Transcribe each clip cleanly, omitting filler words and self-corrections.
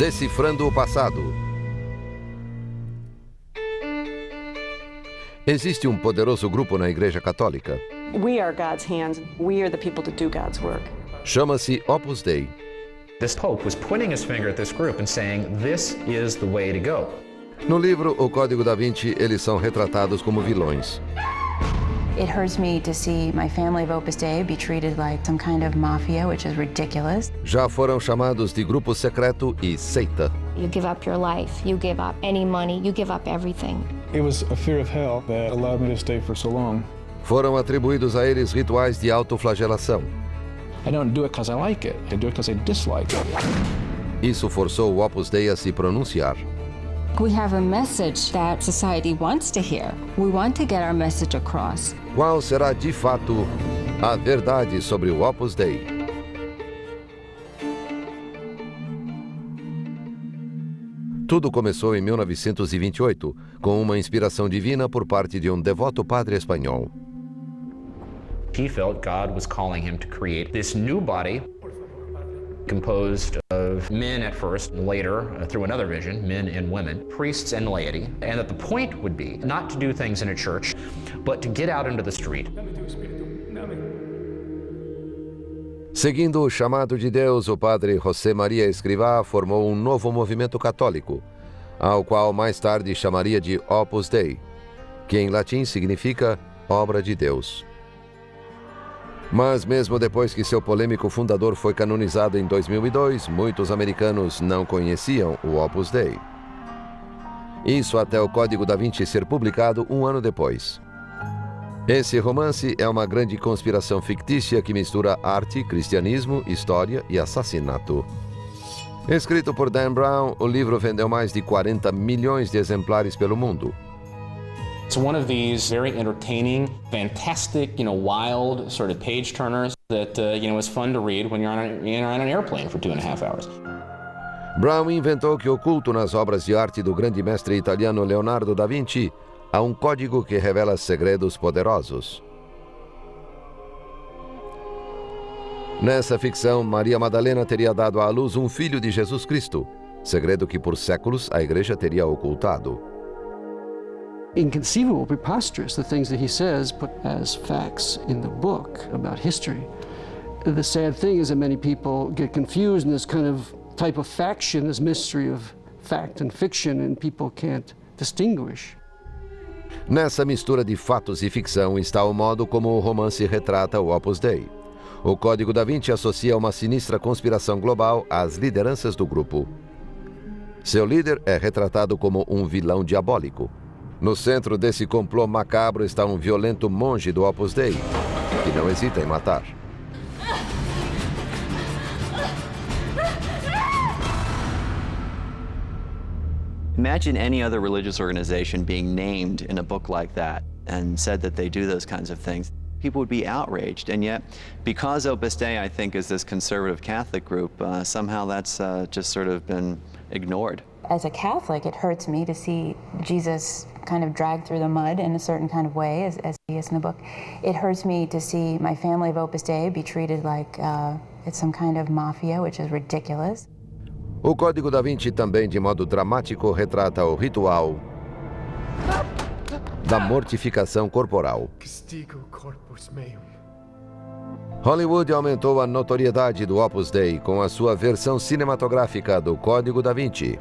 Decifrando o passado. Existe um poderoso grupo na Igreja Católica. We are God's hands. We are the people to do God's work. Chama-se Opus Dei. This Pope was pointing his finger at this group and saying, this is the way to go. No livro O Código da Vinci, eles são retratados como vilões. It hurts me to see my family of Opus Dei be treated like some kind of mafia, which is ridiculous. Já foram chamados de grupo secreto e seita. You give up your life, you give up any money, you give up everything. It was a fear of hell that allowed me to stay for so long. Foram atribuídos a eles rituais de autoflagelação. I don't do it because I like it. I do it because I dislike it. Isso forçou o Opus Dei a se pronunciar. We have a message that society wants to hear. We want to get our message across. Qual será de fato a verdade sobre o Opus Dei? Tudo começou em 1928, com uma inspiração divina por parte de um devoto padre espanhol. He felt God was calling him to create this new body composed of men at first, and later, through another vision, men and women, priests and laity, and that the point would be not to do things in a church, but to get out into the street. Seguindo o chamado de Deus, o padre José Maria Escrivá formou um novo movimento católico, ao qual mais tarde chamaria de Opus Dei, que em latim significa obra de Deus. Mas mesmo depois que seu polêmico fundador foi canonizado em 2002, muitos americanos não conheciam o Opus Dei. Isso até o Código da Vinci ser publicado um ano depois. Esse romance é uma grande conspiração fictícia que mistura arte, cristianismo, história e assassinato. Escrito por Dan Brown, o livro vendeu mais de 40 milhões de exemplares pelo mundo. It's one of these very entertaining, fantastic, wild sort of page turners that, is fun to read when you're on an airplane for 2.5 hours. Brown inventou que oculto nas obras de arte do grande mestre italiano Leonardo da Vinci há um código que revela segredos poderosos. Nessa ficção, Maria Madalena teria dado à luz um filho de Jesus Cristo, segredo que por séculos a Igreja teria ocultado. Inconceivable, preposterous, the things that he says put as facts in the book about history. The sad thing is that many people get confused in this kind of type of faction, this mystery of fact and fiction, and people can't distinguish. Nessa mistura de fatos e ficção está o modo como o romance retrata o Opus Dei. O Código da Vinci associa uma sinistra conspiração global às lideranças do grupo. Seu líder é retratado como um vilão diabólico. No centro desse complô macabro está um violento monge do Opus Dei, que não hesita em matar. Imagine any other religious organization being named in a book like that and said that they do those kinds of things. People would be outraged, and yet, because Opus Dei, I think, is this conservative Catholic group, somehow that's just sort of been ignored. As a Catholic, it hurts me to see Jesus kind of dragged through the mud in a certain kind of way, as he is in the book. It hurts me to see my family of Opus Dei be treated like it's some kind of mafia, which is ridiculous. O Código da Vinci também, de modo dramático, retrata o ritual da mortificação corporal. Hollywood aumentou a notoriedade do Opus Dei com a sua versão cinematográfica do Código da Vinci.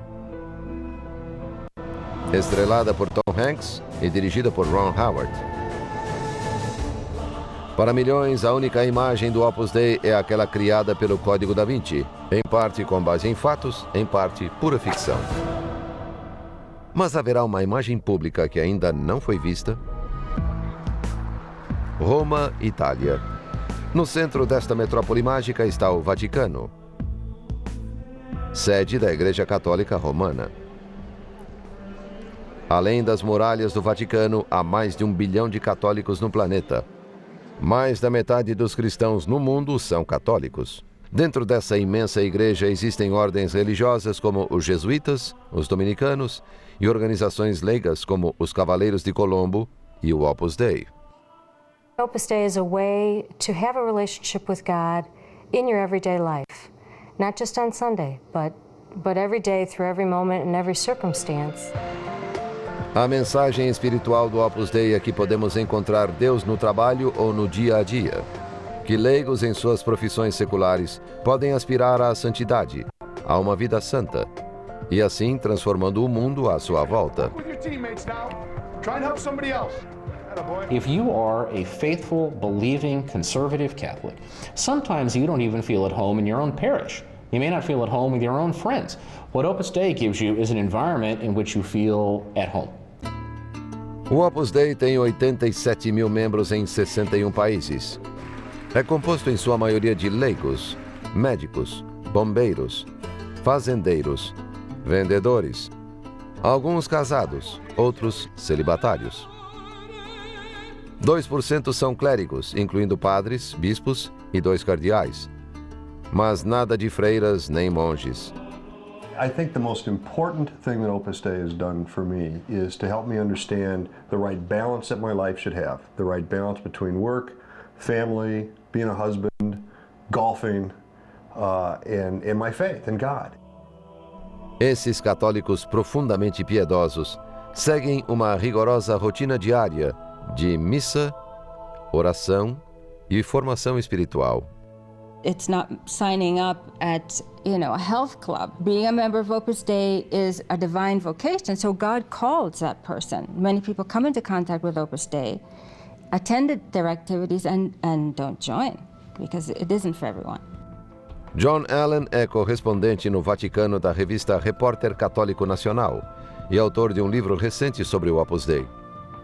Estrelada por Tom Hanks e dirigida por Ron Howard. Para milhões, a única imagem do Opus Dei é aquela criada pelo Código da Vinci, em parte com base em fatos, em parte pura ficção. Mas haverá uma imagem pública que ainda não foi vista? Roma, Itália. No centro desta metrópole mágica está o Vaticano, sede da Igreja Católica Romana. Além das muralhas do Vaticano, há mais de 1 bilhão de católicos no planeta. Mais da metade dos cristãos no mundo são católicos. Dentro dessa imensa igreja existem ordens religiosas como os jesuítas, os dominicanos e organizações leigas como os Cavaleiros de Colombo e o Opus Dei. Opus Dei is a way to have a relationship with God in your everyday life, not just on Sunday, but but every day, through every moment and every circumstance. A mensagem espiritual do Opus Dei é que podemos encontrar Deus no trabalho ou no dia a dia. Que leigos em suas profissões seculares podem aspirar à santidade, a uma vida santa, e assim transformando o mundo à sua volta. If you are a faithful, believing, conservative Catholic, sometimes you don't even feel at home in your own parish. You may not feel at home with your own friends. What Opus Dei gives you is an environment in which you feel at home. O Opus Dei tem 87 mil membros em 61 países. É composto em sua maioria de leigos, médicos, bombeiros, fazendeiros, vendedores, alguns casados, outros celibatários. 2% são clérigos, incluindo padres, bispos e 2 cardeais. Mas nada de freiras nem monges. I think the most important thing that Opus Dei has done for me is to help me understand the right balance that my life should have. The right balance between work, family, being a husband, golfing, and my faith in God. Esses católicos profundamente piedosos seguem uma rigorosa rotina diária de missa, oração e formação espiritual. It's not signing up at, a health club. Being a member of Opus Dei is a divine vocation, so God calls that person. Many people come into contact with Opus Dei, attend their activities, and don't join, because it isn't for everyone. John Allen é correspondente no Vaticano da revista Repórter Católico Nacional e autor de um livro recente sobre o Opus Dei.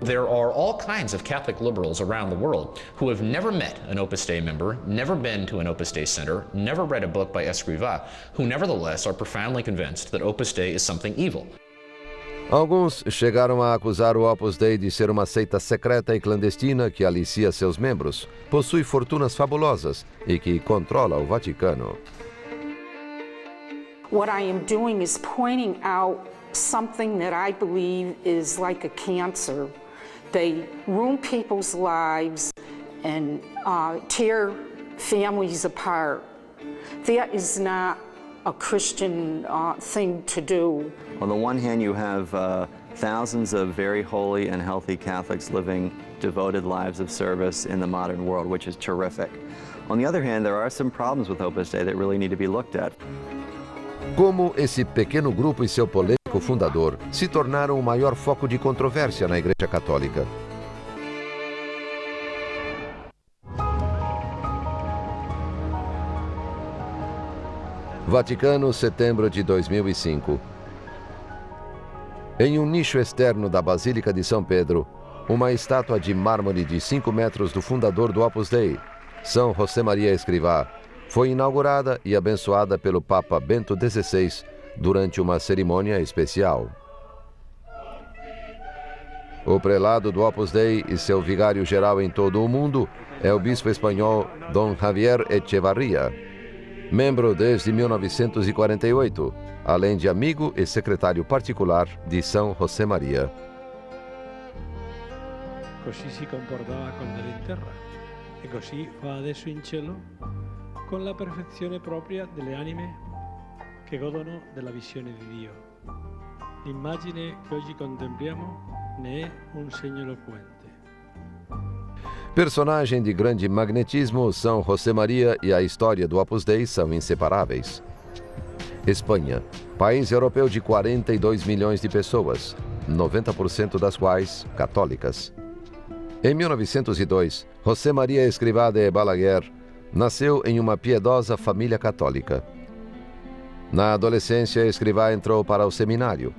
There are all kinds of Catholic liberals around the world who have never met an Opus Dei member, never been to an Opus Dei center, never read a book by Escrivá, who nevertheless are profoundly convinced that Opus Dei is something evil. Alguns chegaram a acusar o Opus Dei de ser uma seita secreta e clandestina que alicia seus membros, possui fortunas fabulosas e que controla o Vaticano. What I am doing is pointing out something that I believe is like a cancer. They ruin people's lives and tear families apart. That is not a Christian thing to do. On the one hand, you have thousands of very holy and healthy Catholics living devoted lives of service in the modern world, which is terrific. On the other hand, there are some problems with Opus Dei that really need to be looked at. Como esse pequeno grupo e seu polêmico fundador se tornaram o maior foco de controvérsia na Igreja Católica. Vaticano, setembro de 2005. Em um nicho externo da Basílica de São Pedro, uma estátua de mármore de 5 metros do fundador do Opus Dei, São José Maria Escrivá, foi inaugurada e abençoada pelo Papa Bento XVI durante uma cerimônia especial. O prelado do Opus Dei e seu vigário-geral em todo o mundo é o bispo espanhol Dom Javier Echevarría, membro desde 1948, além de amigo e secretário particular de São José Maria. Così si comportava con nell'interra e così fa adesso in cielo con la perfezione propria delle anime che godono della visione di Dio. L'immagine che oggi contempliamo ne è un segno eloquente. Personagem de grande magnetismo, São José Maria e a história do Opus Dei são inseparáveis. Espanha, país europeu de 42 milhões de pessoas, 90% das quais católicas. Em 1902, José Maria Escrivá de Balaguer nasceu em uma piedosa família católica. Na adolescência, Escrivá entrou para o seminário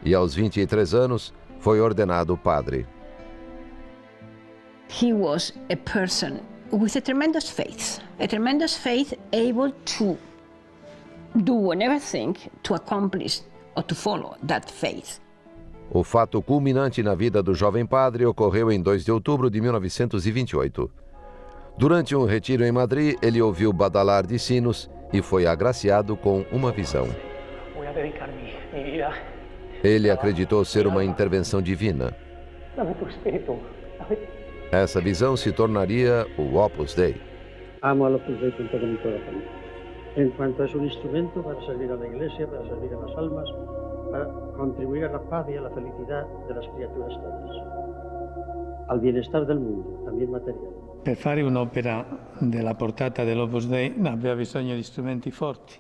e, aos 23 anos, foi ordenado padre. He was a person with a tremendous faith able to do anything to accomplish or to follow that faith. O fato culminante na vida do jovem padre ocorreu em 2 de outubro de 1928. Durante um retiro em Madrid, ele ouviu badalar de sinos e foi agraciado com uma visão. Ele acreditou ser uma intervenção divina. Essa visão se tornaria o Opus Dei. Amo al Opus Dei con todo mi corazón. En cuanto es un instrumento para servir a la Iglesia, para servir a las almas, para contribuir a la paz y a la felicidad de las criaturas todas, al bienestar del mundo, también material. Per fare un'opera della portata dell'Opus Dei aveva bisogno di strumenti forti.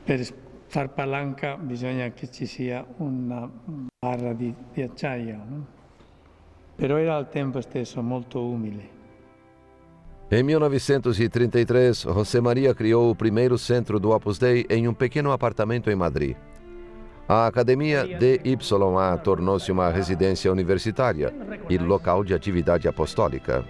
Per far palanca bisogna che ci sia una barra di acciaio, no? Però era al tempo stesso molto umile. Em 1933, José Maria criou o primeiro centro do Opus Dei em um pequeno apartamento em Madrid. A Academia DYA tornou-se uma residência universitária e local de atividade apostólica.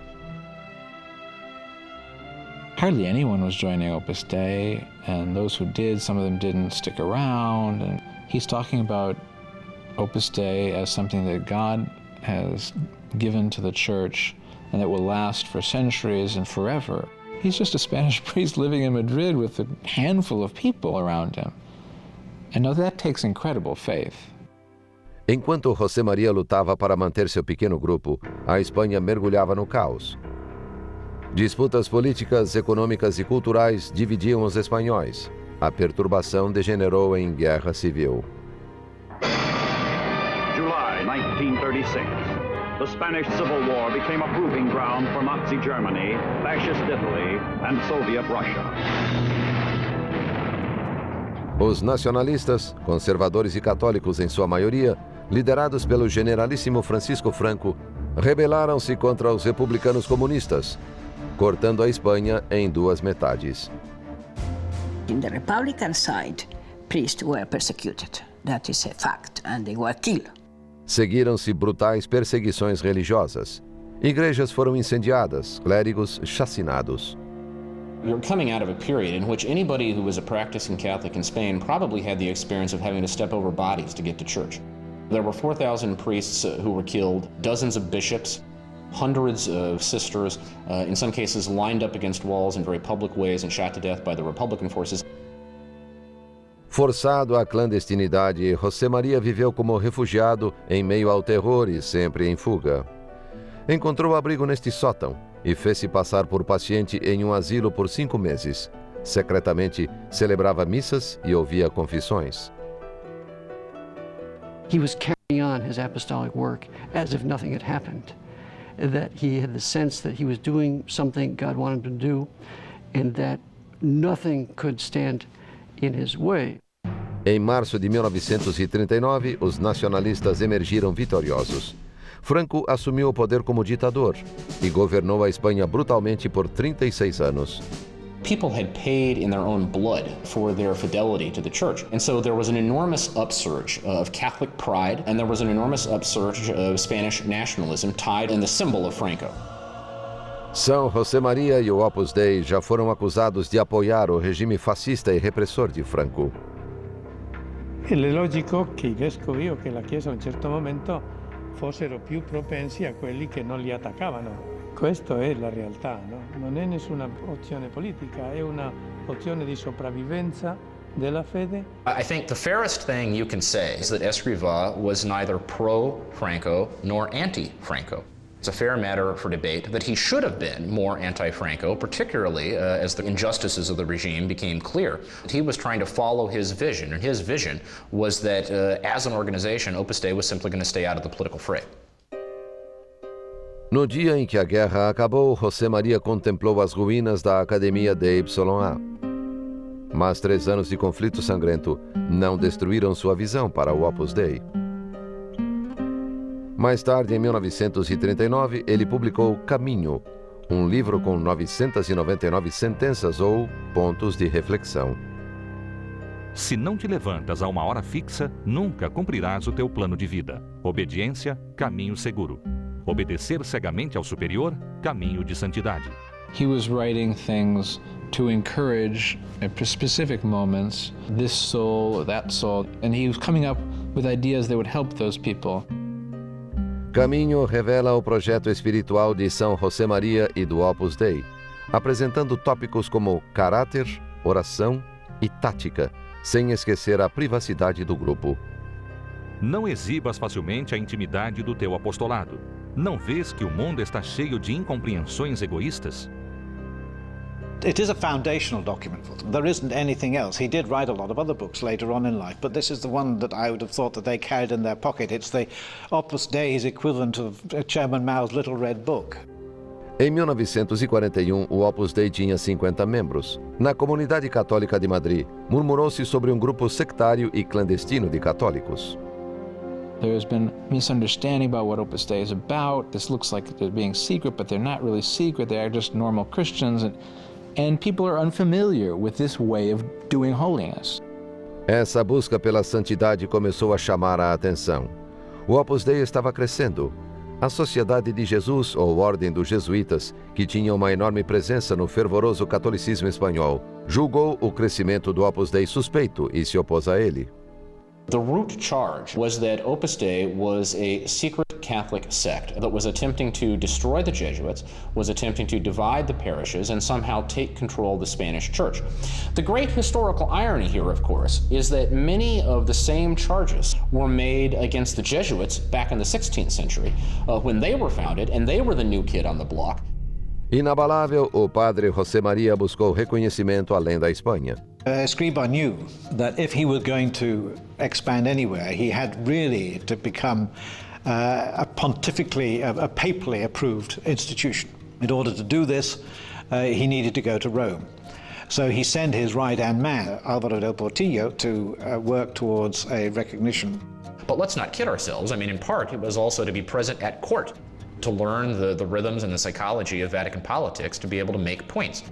Hardly anyone was joining Opus Dei, and those who did, some of them didn't stick around. And he's talking about Opus Dei as something that God has given to the church and that will last for centuries and forever. He's just a Spanish priest living in Madrid with a handful of people around him. And now that takes incredible faith. Enquanto José Maria lutava para manter seu pequeno grupo, a Espanha mergulhava no caos. Disputas políticas, econômicas e culturais dividiam os espanhóis. A perturbação degenerou em guerra civil. July 1936. The Spanish Civil War became a proving ground for Nazi Germany, Fascist Italy, and Soviet Russia. Os nacionalistas, conservadores e católicos em sua maioria, liderados pelo generalíssimo Francisco Franco, rebelaram-se contra os republicanos comunistas, cortando a Espanha em duas metades. In the Republican side, priests were persecuted. That is a fact, and they were killed. Seguiram-se brutais perseguições religiosas. Igrejas foram incendiadas, clérigos chacinados. You're coming out of a period in which anybody who was a practicing Catholic in Spain probably had the experience of having to step over bodies to get to church. There were 4,000 priests who were killed, dozens of bishops, hundreds of sisters, in some cases lined up against walls in very public ways and shot to death by the Republican forces. Forçado à clandestinidade, José Maria viveu como refugiado em meio ao terror e sempre em fuga. Encontrou abrigo neste sótão e fez-se passar por paciente em um asilo por 5 meses. Secretamente, celebrava missas e ouvia confissões. He was carrying on his apostolic work as if nothing had happened. That he had the sense that he was doing something God wanted him to do and that nothing could stand in his way. Em março de 1939, os nacionalistas emergiram vitoriosos. Franco assumiu o poder como ditador e governou a Espanha brutalmente por 36 anos. People had paid in their own blood for their fidelity to the church. And so there was an enormous upsurge of Catholic pride, and there was an enormous upsurge of Spanish nationalism tied in the symbol of Franco. São José Maria e o Opus Dei já foram acusados de apoiar o regime fascista e repressor de Franco. È logico che i vescovi o che la Chiesa a un certo momento fossero più propensi a quelli che non li attaccavano. Questa è la realtà, no? Non è nessuna opzione politica, è una opzione di sopravvivenza della fede. I think the fairest thing you can say is that Escrivá was neither pro-Franco nor anti-Franco. It's a fair matter for debate that he should have been more anti-Franco, particularly as the injustices of the regime became clear. He was trying to follow his vision, and his vision was that as an organization, Opus Dei was simply going to stay out of the political fray. No dia em que a guerra acabou, José Maria contemplou as ruínas da Academia DYA. Mas 3 anos de conflito sangrento não destruíram sua visão para o Opus Dei. Mais tarde, em 1939, ele publicou Caminho, um livro com 999 sentenças ou pontos de reflexão. Se não te levantas a uma hora fixa, nunca cumprirás o teu plano de vida. Obediência, caminho seguro. Obedecer cegamente ao superior, caminho de santidade. He was writing things to encourage at specific moments this soul or that soul, and he was coming up with ideas that would help those people. Caminho revela o projeto espiritual de São José Maria e do Opus Dei, apresentando tópicos como caráter, oração e tática, sem esquecer a privacidade do grupo. Não exibas facilmente a intimidade do teu apostolado. Não vês que o mundo está cheio de incompreensões egoístas? It is a foundational document for them. There isn't anything else. He did write a lot of other books later on in life, but this is the one that I would have thought that they carried in their pocket. It's the Opus Dei's equivalent of Chairman Mao's Little Red Book. Em 1941, o Opus Dei tinha 50 membros. Na comunidade católica de Madrid, murmurou-se sobre um grupo sectário e clandestino de católicos. There's been misunderstanding about what Opus Dei is about. This looks like they're being secret, but they're not really secret. They are just normal Christians. And people are unfamiliar with this way of doing holiness. Essa busca pela santidade começou a chamar a atenção. O Opus Dei estava crescendo. A Sociedade de Jesus, ou Ordem dos Jesuítas, que tinha uma enorme presença no fervoroso catolicismo espanhol, julgou o crescimento do Opus Dei suspeito e se opôs a ele. The root charge was that Opus Dei was a secret Catholic sect that was attempting to destroy the Jesuits, was attempting to divide the parishes, and somehow take control of the Spanish Church. The great historical irony here, of course, is that many of the same charges were made against the Jesuits back in the 16th century when they were founded, and they were the new kid on the block. Inabalável, o padre José María buscou reconhecimento além da Espanha. Escrivá knew that if he was going to expand anywhere, he had really to become a papally approved institution. In order to do this, he needed to go to Rome. So he sent his right-hand man, Álvaro del Portillo, to work towards a recognition. But let's not kid ourselves. I mean, in part, it was also to be present at court, to learn the rhythms and the psychology of Vatican politics, to be able to make points.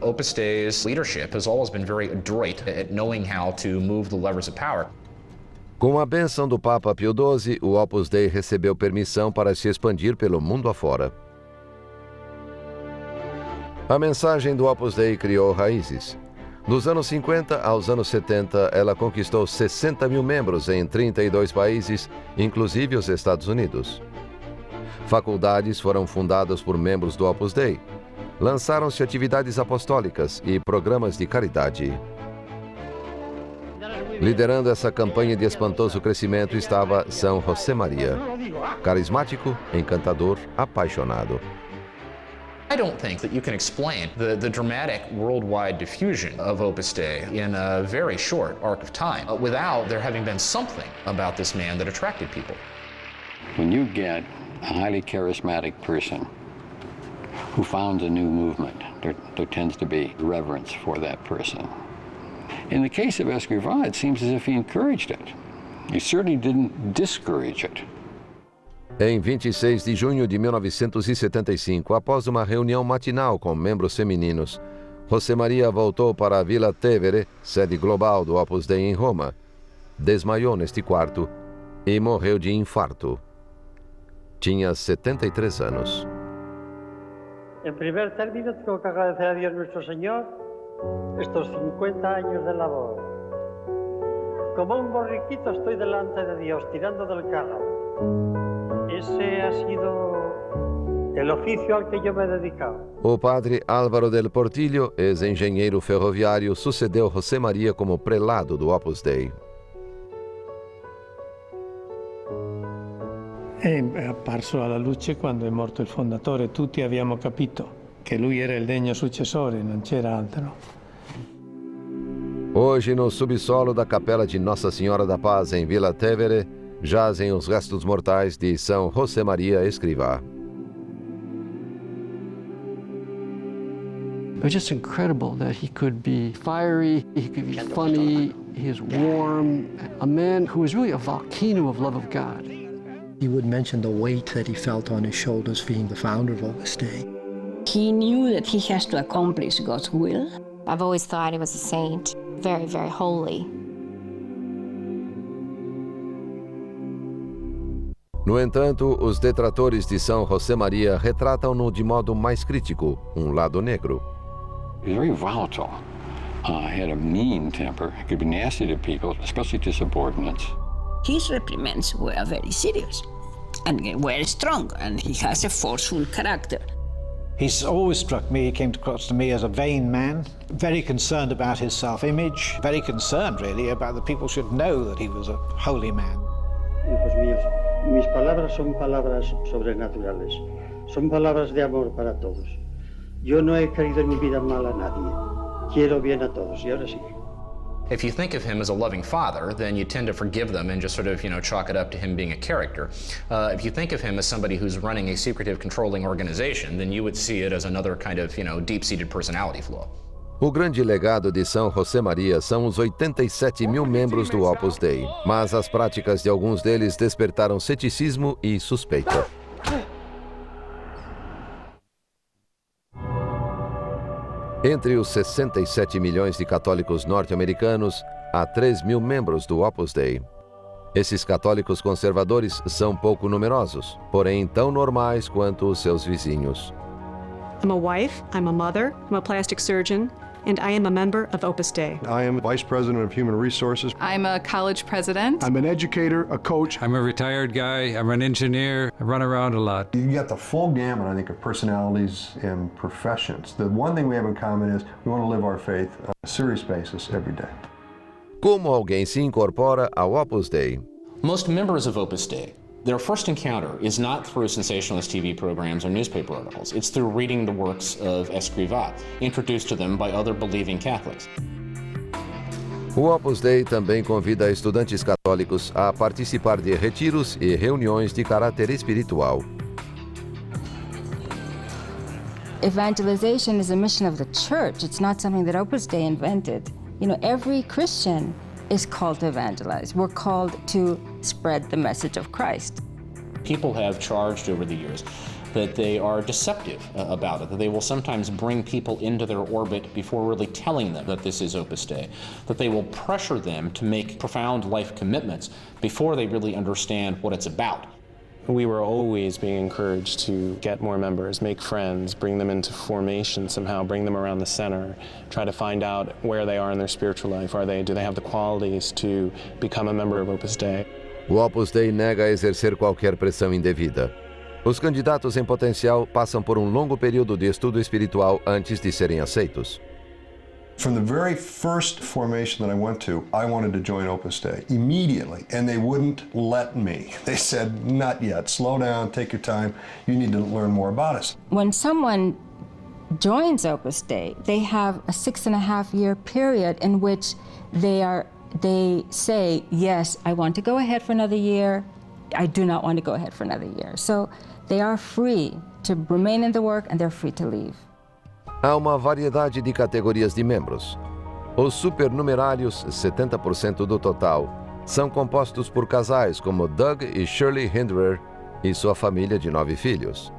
Opus Dei's leadership has always been very adroit at knowing how to move the levers of power. Com a bênção do Papa Pio XII, o Opus Dei recebeu permissão para se expandir pelo mundo afora. A mensagem do Opus Dei criou raízes. Dos anos 50 aos anos 70, ela conquistou 60 mil membros em 32 países, inclusive os Estados Unidos. Faculdades foram fundadas por membros do Opus Dei. Lançaram-se atividades apostólicas e programas de caridade. Liderando essa campanha de espantoso crescimento estava São José Maria, carismático, encantador, apaixonado. I don't think that you can explain the dramatic worldwide diffusion of Opus Dei in a very short arc of time without there having been something about this man that attracted people. When you get a highly charismatic person who founds a new movement, there tends to be reverence for that person. In the case of Escrivá, it seems as if he encouraged it. He certainly didn't discourage it. Em 26 de junho de 1975, após uma reunião matinal com membros femininos, José Maria voltou para a Vila Tevere, sede global do Opus Dei em Roma. Desmaiou neste quarto e morreu de infarto. Tinha 73 anos. En primer término, tengo que agradecer a Dios nuestro Señor estos 50 años de labor. Como un borriquito estoy delante de Dios, tirando del carro. Ese ha sido el oficio al que yo me he dedicado. O padre Álvaro del Portillo, ex-engenheiro ferroviário, sucedeu José Maria como prelado do Opus Dei. È apparso alla luce quando è morto il fondatore. Tutti abbiamo capito che lui era il degno successore, non c'era altro. Hoje, no subsolo da capela de Nossa Senhora da Paz, em Vila Tevere, jazem os restos mortais de São José Maria Escrivá. It was just incredible that he could be fiery, he could be funny, he was warm, a man who was really a volcano of love of God. He would mention the weight that he felt on his shoulders being the founder of Opus Dei. He knew that he has to accomplish God's will. I've always thought he was a saint, very, very holy. No entanto, os detratores de São José Maria retratam-no de modo mais crítico, lado negro. He was very volatile. Had a mean temper. He could be nasty to people, especially to subordinates. His reprimands were very serious and were strong, and he has a forceful character. He's always struck me, he came across to me as a vain man, very concerned about his self-image, very concerned really about the people should know that he was a holy man. Hijos míos, mis palabras son palabras sobrenaturales, son palabras de amor para todos. Yo no he querido en mi vida mal a nadie. Quiero bien a todos. Y ahora sí. If you think of him as a loving father, then you tend to forgive them and just sort of, chalk it up to him being a character. If you think of him as somebody who's running a secretive, controlling organization, then you would see it as another kind of, deep-seated personality flaw. O grande legado de São José Maria são os 87 mil membros do Opus Dei, mas as práticas de alguns deles despertaram ceticismo e suspeita. Entre os 67 milhões de católicos norte-americanos, há 3 mil membros do Opus Dei. Esses católicos conservadores são pouco numerosos, porém tão normais quanto os seus vizinhos. I'm a wife, I'm a mother, I'm a plastic surgeon, and I am a member of Opus Dei. I am Vice President of Human Resources. I'm a college president. I'm an educator, a coach. I'm a retired guy. I'm an engineer. I run around a lot. You get the full gamut, I think, of personalities and professions. The one thing we have in common is we want to live our faith on a serious basis every day. Como alguém se incorpora ao Opus Dei? Most members of Opus Dei, their first encounter is not through sensationalist TV programs or newspaper articles. It's through reading the works of Escrivá, introduced to them by other believing Catholics. O Opus Dei também convida estudantes católicos a participar de retiros e reuniões de caráter espiritual. Evangelization is a mission of the church. It's not something that Opus Dei invented. Every Christian is called to evangelize. We're called to spread the message of Christ. People have charged over the years that they are deceptive about it, that they will sometimes bring people into their orbit before really telling them that this is Opus Dei, that they will pressure them to make profound life commitments before they really understand what it's about. We were always being encouraged to get more members, make friends, bring them into formation somehow, bring them around the center, try to find out where they are in their spiritual life. Do they have the qualities to become a member of Opus Dei? O Opus Dei nega exercer qualquer pressão indevida. Os candidatos em potencial passam por um longo período de estudo espiritual antes de serem aceitos. From the very first formation that I went to, I wanted to join Opus Dei immediately, and they wouldn't let me. They said, not yet, slow down, take your time, you need to learn more about us. When someone joins Opus Dei, they have a 6.5-year period in which they say, yes, I want to go ahead for another year, I do not want to go ahead for another year. So they are free to remain in the work and they're free to leave. Há uma variedade de categorias de membros. Os supernumerários, 70% do total, são compostos por casais como Doug e Shirley Hinderer e sua família de 9 filhos.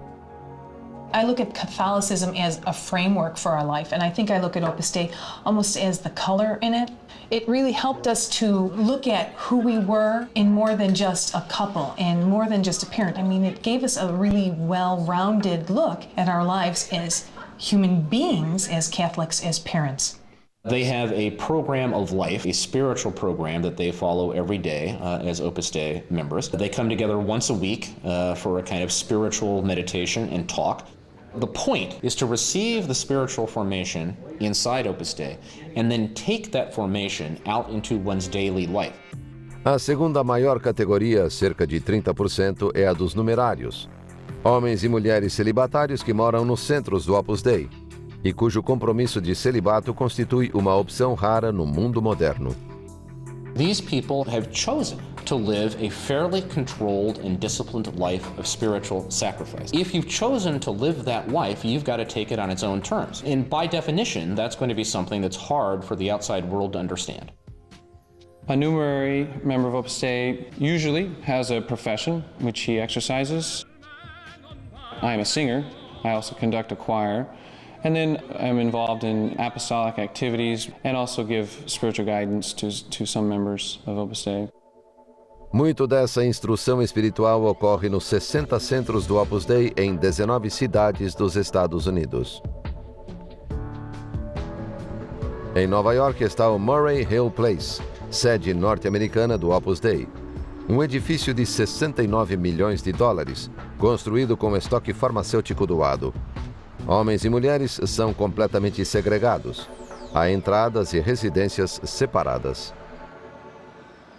I look at Catholicism as a framework for our life, and I think I look at Opus Dei almost as the color in it. It really helped us to look at who we were in more than just a couple and more than just a parent. It gave us a really well-rounded look at our lives as human beings, as Catholics, as parents. They have a program of life, a spiritual program that they follow every day as Opus Dei members. They come together once a week for a kind of spiritual meditation and talk. The point is to receive the spiritual formation inside Opus Dei and then take that formation out into one's daily life. A segunda maior categoria, cerca de 30%, é a dos numerários. Homens e mulheres celibatários que moram nos centros do Opus Dei e cujo compromisso de celibato constitui uma opção rara no mundo moderno. These people have chosen to live a fairly controlled and disciplined life of spiritual sacrifice. If you've chosen to live that life, you've got to take it on its own terms. And by definition, that's going to be something that's hard for the outside world to understand. A numerary member of Opus Dei usually has a profession which he exercises. I am a singer. I also conduct a choir. And then I'm involved in apostolic activities and also give spiritual guidance to some members of Opus Dei. Muito dessa instrução espiritual ocorre nos 60 centros do Opus Dei em 19 cidades dos Estados Unidos. Em Nova York está o Murray Hill Place, sede norte-americana do Opus Dei. Um edifício de 69 milhões de dólares, construído com estoque farmacêutico doado. Homens e mulheres são completamente segregados. Há entradas e residências separadas.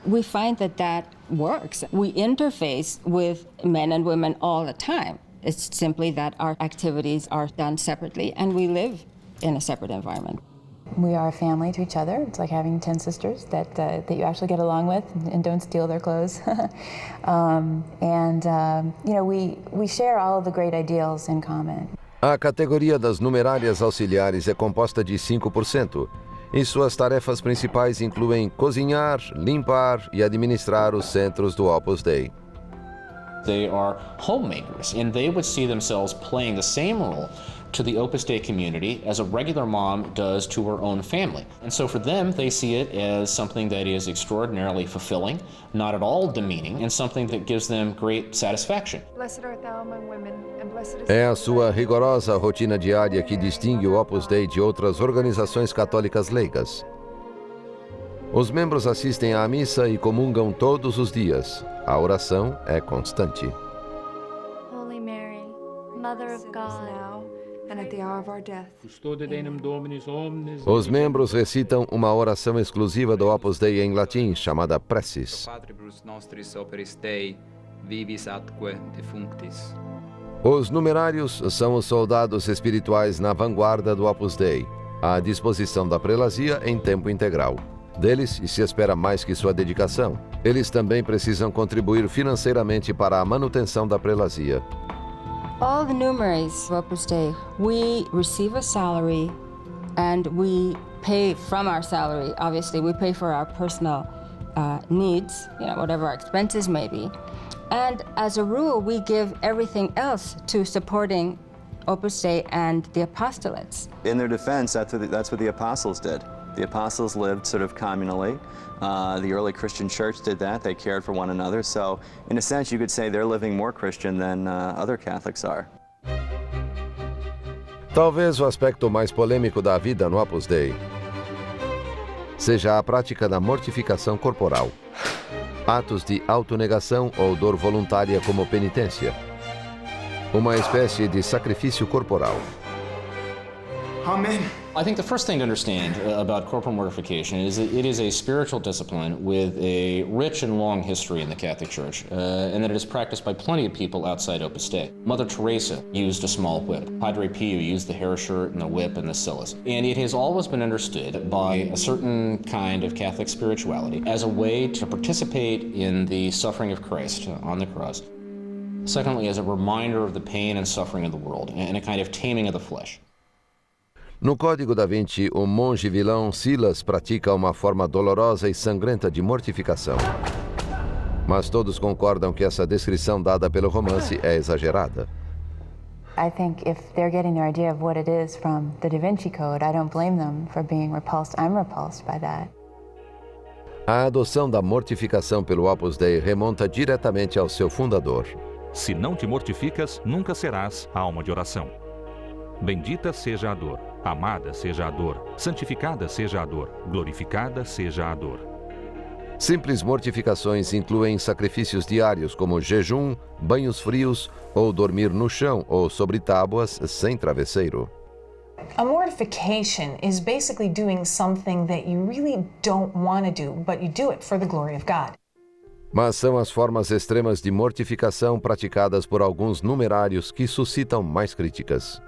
We find that works. We interface with men and women all the time. It's simply that our activities are done separately and we live in a separate environment. We are a family to each other. It's like having 10 sisters that you actually get along with and don't steal their clothes. We share all of the great ideals in common. A categoria das numerárias auxiliares é composta de 5%, e suas tarefas principais incluem cozinhar, limpar e administrar os centros do Opus Dei. They are homemakers, and they would see themselves playing the same role to the Opus Dei community as a regular mom does to her own family. And so for them, they see it as something that is extraordinarily fulfilling, not at all demeaning, and something that gives them great satisfaction. Blessed art thou among women, and blessed is É a sua rigorosa rotina diária que distingue o Opus Dei de outras organizações católicas leigas. Os membros assistem à missa e comungam todos os dias. A oração é constante. Holy Mary, Mother of God, and at the hour of our death. Os membros recitam uma oração exclusiva do Opus Dei em latim, chamada Preces. Os numerários são os soldados espirituais na vanguarda do Opus Dei, à disposição da prelazia em tempo integral. Deles se espera mais que sua dedicação. Eles também precisam contribuir financeiramente para a manutenção da prelazia. All the numeraries of Opus Dei, we receive a salary and we pay from our salary. Obviously, we pay for our personal needs, whatever our expenses may be. And as a rule, we give everything else to supporting Opus Dei and the apostolates. In their defense, that's what the apostles did. The apostles lived sort of communally. The early Christian church did that. They cared for one another. So, in a sense, you could say they're living more Christian than other Catholics are. Talvez o aspecto mais polêmico da vida no Opus Dei seja a prática da mortificação corporal, atos de autonegação ou dor voluntária como penitência, uma espécie de sacrifício corporal. Amen. I think the first thing to understand about corporal mortification is that it is a spiritual discipline with a rich and long history in the Catholic Church, and that it is practiced by plenty of people outside Opus Dei. Mother Teresa used a small whip. Padre Pio used the hair shirt and the whip and the cilice. And it has always been understood by a certain kind of Catholic spirituality as a way to participate in the suffering of Christ on the cross. Secondly, as a reminder of the pain and suffering of the world, and a kind of taming of the flesh. No Código da Vinci, o monge vilão Silas pratica uma forma dolorosa e sangrenta de mortificação. Mas todos concordam que essa descrição dada pelo romance é exagerada. I think if they're getting their idea of what it is from the Da Vinci Code, I don't blame them for being repulsed. I'm repulsed by that. A adoção da mortificação pelo Opus Dei remonta diretamente ao seu fundador. Se não te mortificas, nunca serás alma de oração. Bendita seja a dor, amada seja a dor, santificada seja a dor, glorificada seja a dor. Simples mortificações incluem sacrifícios diários como jejum, banhos frios ou dormir no chão ou sobre tábuas sem travesseiro. A mortification is basically doing something that you really don't want to do, but you do it for the glory of God. Mas são as formas extremas de mortificação praticadas por alguns numerários que suscitam mais críticas.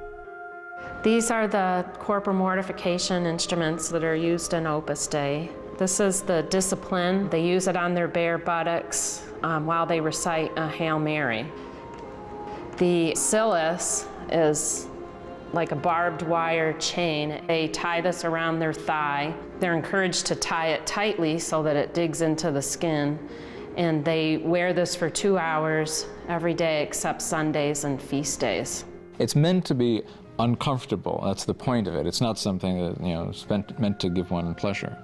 These are the corporal mortification instruments that are used in Opus Dei. This is the discipline. They use it on their bare buttocks while they recite a Hail Mary. The cilice is like a barbed wire chain. They tie this around their thigh. They're encouraged to tie it tightly so that it digs into the skin. And they wear this for 2 hours every day except Sundays and feast days. It's meant to be uncomfortable. That's the point of it. It's not something that, is meant to give one pleasure.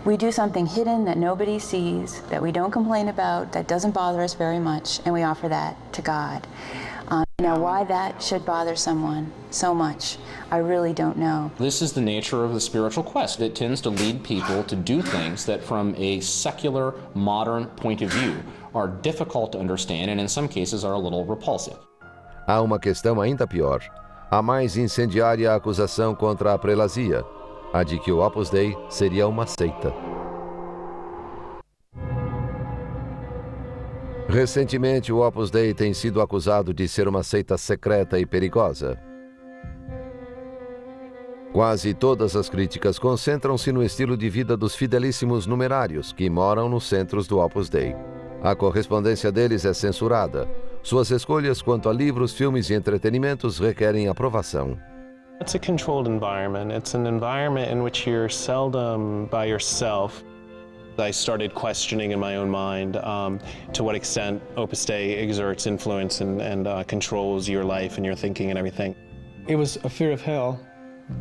We do something hidden that nobody sees, that we don't complain about, that doesn't bother us very much, and we offer that to God. Now, why that should bother someone so much, I really don't know. This is the nature of the spiritual quest. It tends to lead people to do things that, from a secular, modern point of view, are difficult to understand and in some cases are a little repulsive. Há uma questão ainda pior. A mais incendiária acusação contra a prelazia, a de que o Opus Dei seria uma seita. Recentemente, o Opus Dei tem sido acusado de ser uma seita secreta e perigosa. Quase todas as críticas concentram-se no estilo de vida dos fidelíssimos numerários que moram nos centros do Opus Dei. A correspondência deles é censurada. Suas escolhas quanto a livros, filmes e entretenimentos requerem aprovação. It's a controlled environment. It's an environment in which you're seldom by yourself. I started questioning in my own mind to what extent Opus Dei exerts influence and controls your life and your thinking and everything. It was a fear of hell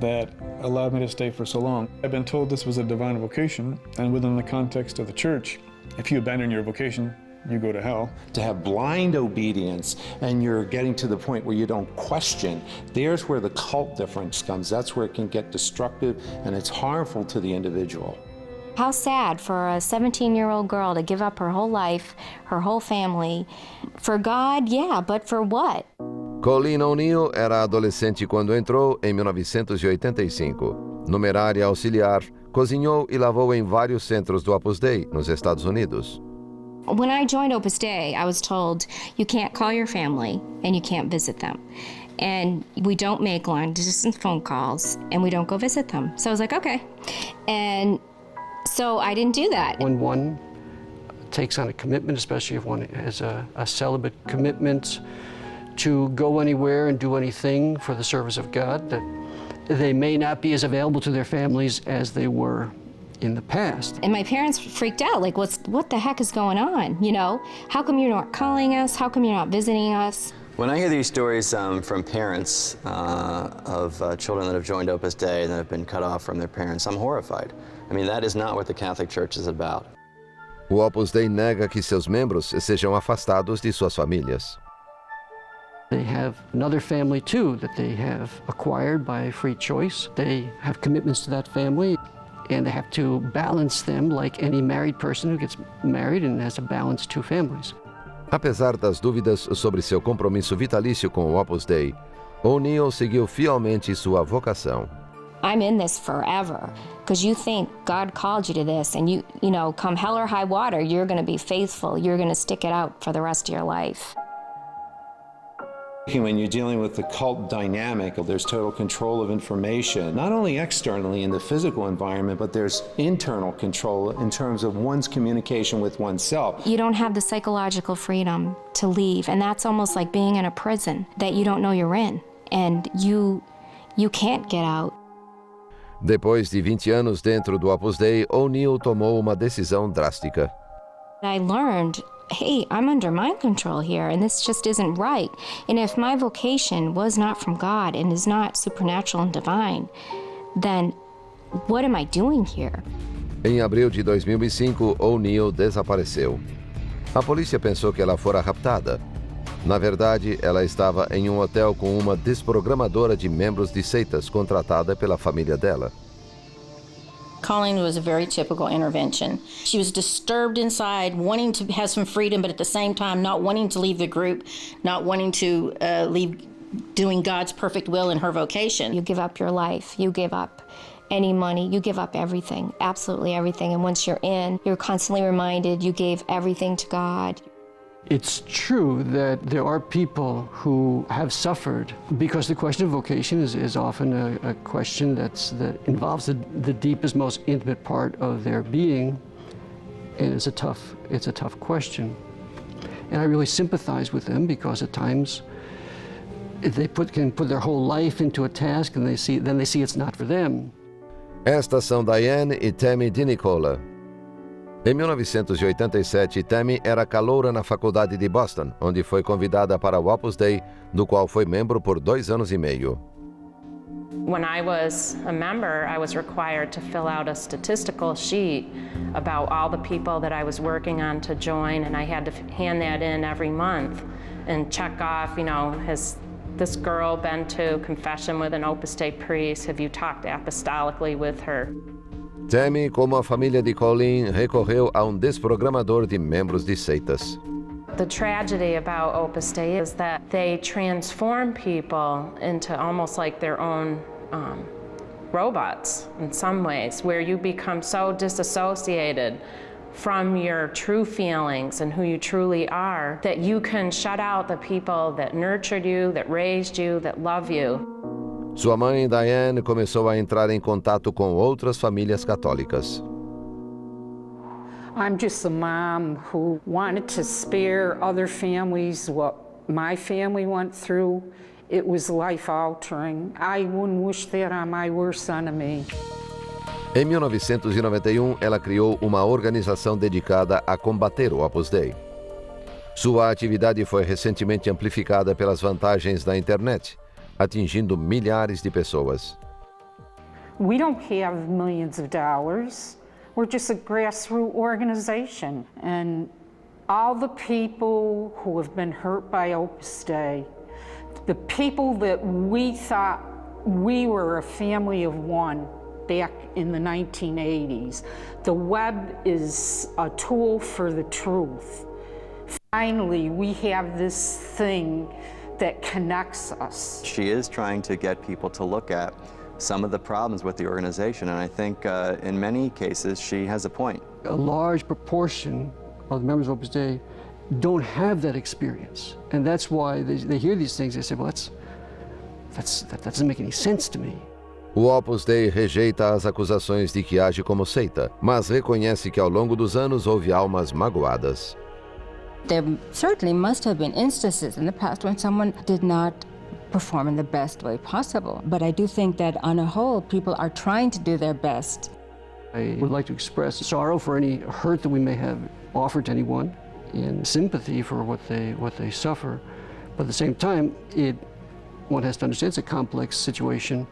that allowed me to stay for so long. I've been told this was a divine vocation, and within the context of the church, if you abandon your vocation, you go to hell. To have blind obedience and you're getting to the point where you don't question, there's where the cult difference comes. That's where it can get destructive and it's harmful to the individual. How sad for a 17-year-old girl to give up her whole life, her whole family. For God, yeah, but for what? Colleen O'Neill era adolescente quando entrou em 1985. Numerária auxiliar, cozinhou e lavou em vários centros do Opus Dei, nos Estados Unidos. When I joined Opus Dei, I was told you can't call your family and you can't visit them. And we don't make long-distance phone calls and we don't go visit them. So I was like, okay. And so I didn't do that. When one takes on a commitment, especially if one has a celibate commitment to go anywhere and do anything for the service of God, that they may not be as available to their families as they were in the past. And my parents freaked out, like, what the heck is going on, you know? How come you're not calling us? How come you're not visiting us? When I hear these stories from parents of children that have joined Opus Dei and that have been cut off from their parents, I'm horrified. I mean, that is not what the Catholic Church is about. O Opus Dei nega que seus membros sejam afastados de suas famílias. They have another family too that they have acquired by free choice. They have commitments to that family and they have to balance them like any married person who gets married and has to balance two families. Apesar das dúvidas sobre seu compromisso vitalício com o Opus Dei, O'Neill seguiu fielmente sua vocação. I'm in this forever because you think God called you to this and you know, come hell or high water, you're going to be faithful. You're going to stick it out for the rest of your life. When you're dealing with the cult dynamic, there's total control of information, not only externally in the physical environment, but there's internal control in terms of one's communication with oneself. You don't have the psychological freedom to leave, and that's almost like being in a prison that you don't know you're in, and you can't get out. Depois de 20 anos dentro do Opus Dei, O'Neill tomou uma decisão drástica. I learned, hey, I'm under mind control here, and this just isn't right. And if my vocation was not from God and is not supernatural and divine, then what am I doing here? Em abril de 2005, O'Neill desapareceu. A polícia pensou que ela fora raptada. Na verdade, ela estava em um hotel com uma desprogramadora de membros de seitas contratada pela família dela. Colleen was a very typical intervention. She was disturbed inside, wanting to have some freedom, but at the same time not wanting to leave the group, not wanting to leave doing God's perfect will in her vocation. You give up your life, you give up any money, you give up everything, absolutely everything. And once you're in, you're constantly reminded you gave everything to God. It's true that there are people who have suffered because the question of vocation is often a question that involves the deepest, most intimate part of their being, and it's a tough question. And I really sympathize with them because at times they can put their whole life into a task and then they see it's not for them. Estas são Diane e Tammy DiNicola. Em 1987, Tammy era caloura na faculdade de Boston, onde foi convidada para o Opus Dei, do qual foi membro por 2 anos e meio. When I was a member, I was required to fill out a statistical sheet about all the people that I was working on to join, and I had to hand that in every month and check off, you know, has this girl been to confession with an Opus Dei priest? Have you talked apostolically with her? Tammy, como a família de Colleen, recorreu a desprogramador de membros de seitas. The tragedy about Opus Dei is that they transform people into almost like their own robots in some ways, where you become so disassociated from your true feelings and who you truly are, that you can shut out the people that nurtured you, that raised you, that love you. Sua mãe, Diane, começou a entrar em contato com outras famílias católicas. I'm just a mom who wanted to spare other families what my family went through. It was life-altering. I wouldn't wish that on my worst enemy. Em 1991, ela criou uma organização dedicada a combater o Opus Dei. Sua atividade foi recentemente amplificada pelas vantagens da internet, atingindo milhares de pessoas. We don't have millions of dollars. We're just a grassroots organization. And all the people who have been hurt by Opus Dei, the people that we thought we were a family of one back in the 1980s, the web is a tool for the truth. Finally, we have this thing that connects us. She is trying to get people to look at some of the problems with the organization, and I think in many cases she has a point. A large proportion of the members of Opus Dei don't have that experience, and that's why they hear these things. They say, well, that doesn't make any sense to me. O Opus Dei rejeita as acusações de que age como seita, mas reconhece que ao longo dos anos houve almas magoadas. There certainly must have been instances in the past when someone did not perform in the best way possible. But I do think that on a whole, people are trying to do their best. I would like to express sorrow for any hurt that we may have offered to anyone and sympathy for what they suffer. But at the same time, one has to understand it's a complex situation,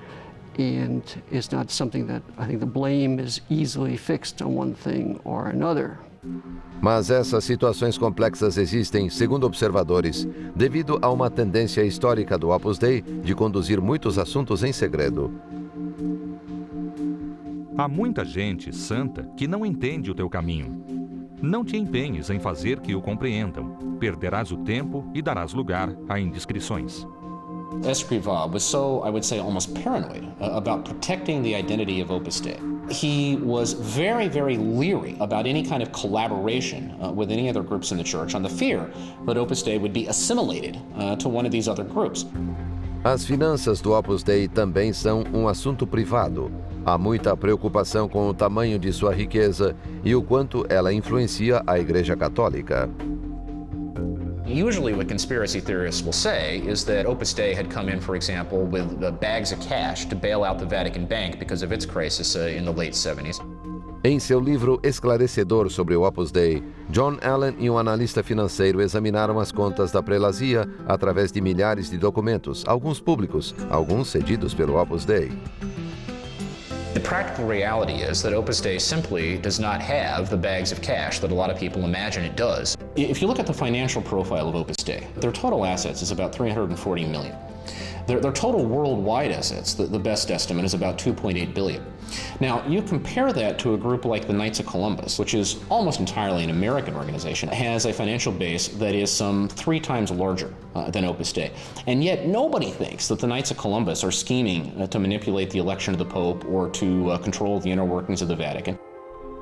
and it's not something that I think the blame is easily fixed on one thing or another. Mas essas situações complexas existem, segundo observadores, devido a uma tendência histórica do Opus Dei de conduzir muitos assuntos em segredo. Há muita gente santa que não entende o teu caminho. Não te empenhes em fazer que o compreendam. Perderás o tempo e darás lugar a indiscrições. Escrivá was so, I would say, almost paranoid about protecting the identity of Opus Dei. He was very, very leery about any kind of collaboration with any other groups in the church on the fear that Opus Dei would be assimilated to one of these other groups. As finanças do Opus Dei também são um assunto privado. Há muita preocupação com o tamanho de sua riqueza e o quanto ela influencia a Igreja Católica. Usually what conspiracy theorists will say is that Opus Dei had come in, for example, with bags of cash to bail out the Vatican Bank because of its crisis in the late 70s. Em seu livro esclarecedor sobre o Opus Dei, John Allen e um analista financeiro examinaram as contas da prelazia através de milhares de documentos, alguns públicos, alguns cedidos pelo Opus Dei. The practical reality is that Opus Dei simply does not have the bags of cash that a lot of people imagine it does. If you look at the financial profile of Opus Dei, their total assets is about $340 million. Their total worldwide assets, the best estimate, is about $2.8 billion. Now, you compare that to a group like the Knights of Columbus, which is almost entirely an American organization, has a financial base that is some 3 times larger than Opus Dei. And yet, nobody thinks that the Knights of Columbus are scheming to manipulate the election of the Pope or to control the inner workings of the Vatican.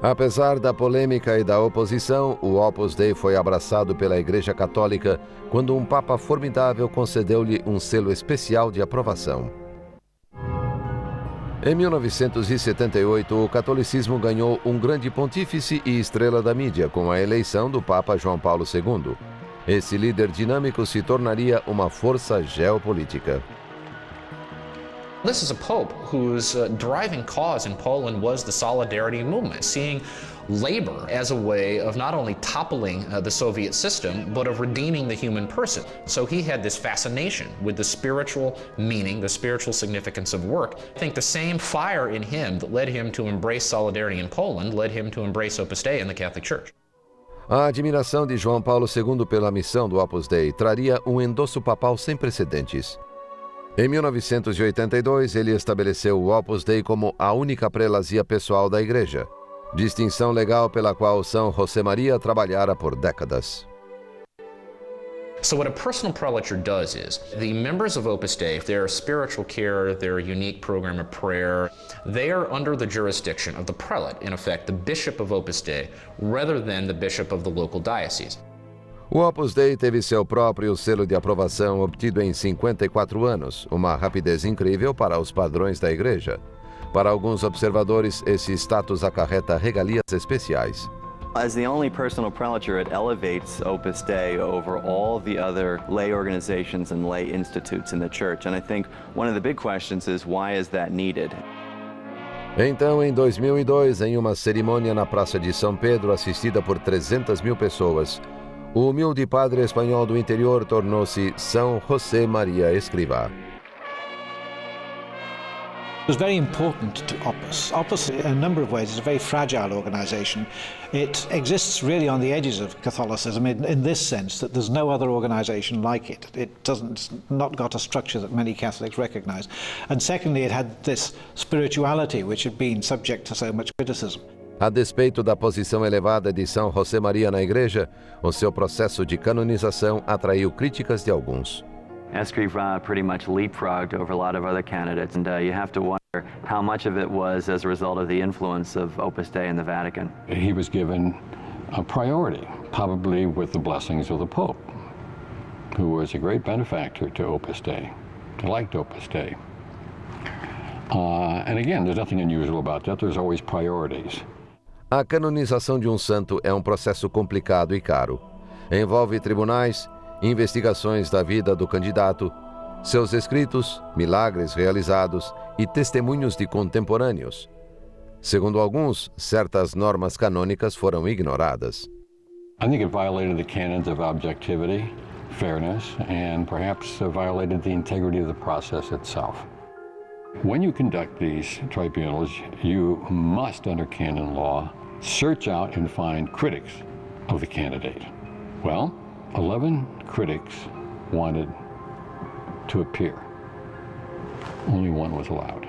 Apesar da polêmica e da oposição, o Opus Dei foi abraçado pela Igreja Católica quando um Papa formidável concedeu-lhe um selo especial de aprovação. Em 1978, o catolicismo ganhou um grande pontífice e estrela da mídia com a eleição do Papa João Paulo II. Esse líder dinâmico se tornaria uma força geopolítica. This is a pope whose driving cause in Poland was the Solidarity movement, seeing labor as a way of not only toppling the Soviet system, but of redeeming the human person. So he had this fascination with the spiritual meaning, the spiritual significance of work. I think the same fire in him that led him to embrace solidarity in Poland led him to embrace Opus Dei in the Catholic Church. A admiração de João Paulo II pela missão do Opus Dei traria um endosso papal sem precedentes. Em 1982, ele estabeleceu o Opus Dei como a única prelazia pessoal da Igreja, distinção legal pela qual São José Maria trabalhara por décadas. So what a personal prelature does is, the members of Opus Dei, if they're spiritual care, their unique program of prayer, they are under the jurisdiction of the prelate, in effect, the bishop of Opus Dei, rather than the bishop of the local diocese. O Opus Dei teve seu próprio selo de aprovação obtido em 54 anos, uma rapidez incrível para os padrões da Igreja. Para alguns observadores, esse status acarreta regalias especiais. As the only personal prelature, it elevates Opus Dei over all the other lay organizations and lay institutes in the church. And I think one of the big questions is, why is that needed? Então, em 2002, em uma cerimônia na Praça de São Pedro, assistida por 300 mil pessoas, o humilde padre espanhol do interior tornou-se São José Maria Escrivá. It was very important to Opus. Opus, in a number of ways, is a very fragile organization. It exists really on the edges of Catholicism in this sense, that there's no other organization like it. It's not got a structure that many Catholics recognize. And secondly, it had this spirituality which had been subject to so much criticism. A despeito da posição elevada de São José Maria na Igreja, o seu processo de canonização atraiu críticas de alguns. Escrivá pretty much leapfrogged over a lot of other candidates, and you have to wonder how much of it was as a result of the influence of Opus Dei in the Vatican. He was given a priority, probably with the blessings of the Pope, who was a great benefactor to Opus Dei, liked Opus Dei. And again, there's nothing unusual about that. There's always priorities. A canonização de um santo é um processo complicado e caro. Envolve tribunais, investigações da vida do candidato, seus escritos, milagres realizados e testemunhos de contemporâneos. Segundo alguns, certas normas canônicas foram ignoradas. I think it violated the canons of objectivity, fairness, and perhaps violated the integrity of the process itself. When you conduct these tribunals, you must, under canon law, search out and find critics of the candidate. Well, 11 critics wanted to appear. Only one was allowed.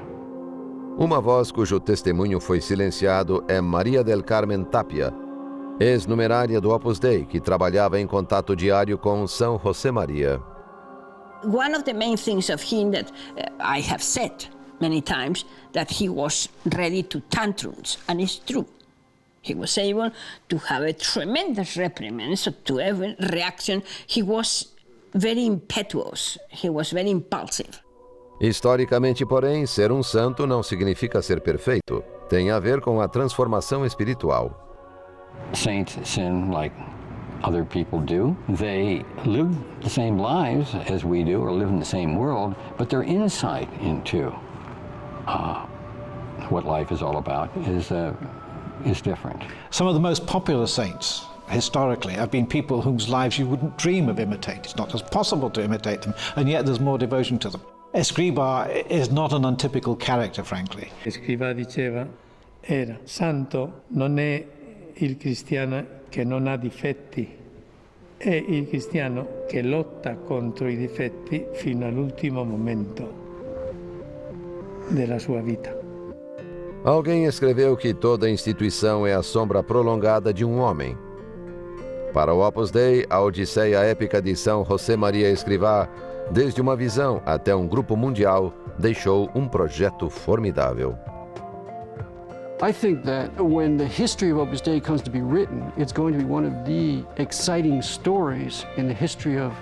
Uma voz cujo testemunho foi silenciado é Maria del Carmen Tapia, ex-numerária do Opus Dei, que trabalhava em contato diário com São José Maria. One of the main things of him that I have said many times, that he was ready to tantrums, and it's true. He was able to have a tremendous reprimand, so to every reaction, he was very impetuous, he was very impulsive. Historicamente, porém, ser um santo não significa ser perfeito. Tem a ver com a transformação espiritual. Saints sin like other people do. They live the same lives as we do, or live in the same world, but their insight into what life is all about is different. Some of the most popular saints historically have been people whose lives you wouldn't dream of imitating. It's not as possible to imitate them, and yet there's more devotion to them. Escrivá is not an untypical character, frankly. Escrivá diceva, era santo non è il cristiano che non ha difetti, è il cristiano che lotta contro i difetti fino all'ultimo momento della sua vita. Alguém escreveu que toda instituição é a sombra prolongada de um homem. Para o Opus Dei, a odisseia épica de São José Maria Escrivá, desde uma visão até um grupo mundial, deixou um projeto formidável. I think that when the history of Opus Dei comes to be written, it's going to be one of the exciting stories in the history of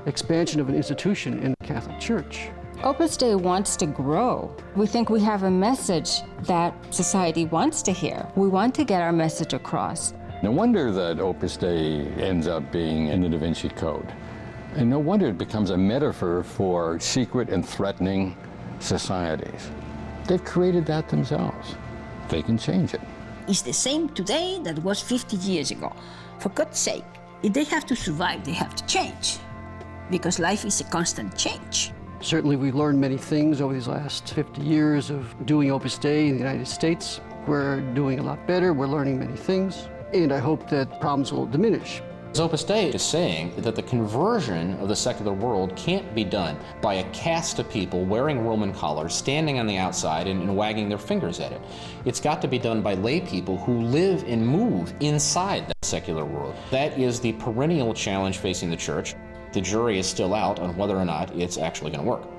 expansion of an institution in the Catholic Church. Opus Dei wants to grow. We think we have a message that society wants to hear. We want to get our message across. No wonder that Opus Dei ends up being in the Da Vinci Code. And no wonder it becomes a metaphor for secret and threatening societies. They've created that themselves. They can change it. It's the same today that was 50 years ago. For God's sake, if they have to survive, they have to change. Because life is a constant change. Certainly we've learned many things over these last 50 years of doing Opus Dei in the United States. We're doing a lot better, we're learning many things, and I hope that problems will diminish. Opus Dei is saying that the conversion of the secular world can't be done by a caste of people wearing Roman collars, standing on the outside and wagging their fingers at it. It's got to be done by lay people who live and move inside that secular world. That is the perennial challenge facing the Church. The jury is still out on whether or not it's actually going to work.